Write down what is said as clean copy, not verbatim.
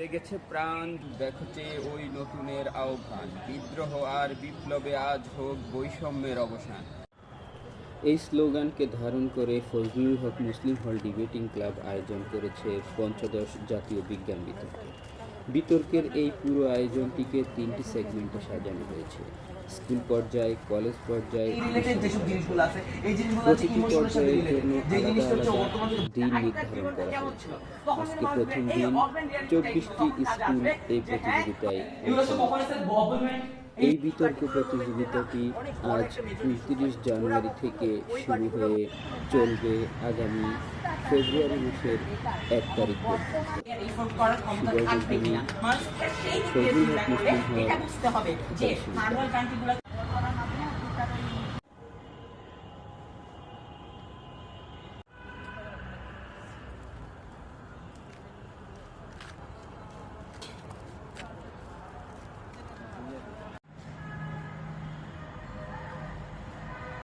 জেগেছে প্রাণ, দেখছে ওই নতুনের আহ্বান, বিদ্রোহ আর বিপ্লবে আজ হোক বৈষম্যের অবসান। এই স্লোগানকে ধারণ করে ফজলুল হক মুসলিম হল ডিবেটিং ক্লাব আয়োজন করেছে পঞ্চদশ জাতীয় বিজ্ঞান বিতর্কের। বিতর্কের এই পুরো আয়োজনটিকে 3টি সেগমেন্টে সাজানো হয়েছে। স্কুল পর্যায়ে, কলেজ পর্যায়ে, প্রতিটি পর্যায়ের জন্য আলাদা আলাদা দিন নির্ধারণ করা হয়েছে। আজকে প্রথম দিন 24টি স্কুল এই প্রতিযোগিতায় এই বিতর্ক প্রতিযোগিতাটি আজ 29 জানুয়ারি থেকে শুরু হয়ে চলবে আগামী ফেব্রুয়ারি মাসের 1 তারিখ পর্যন্ত।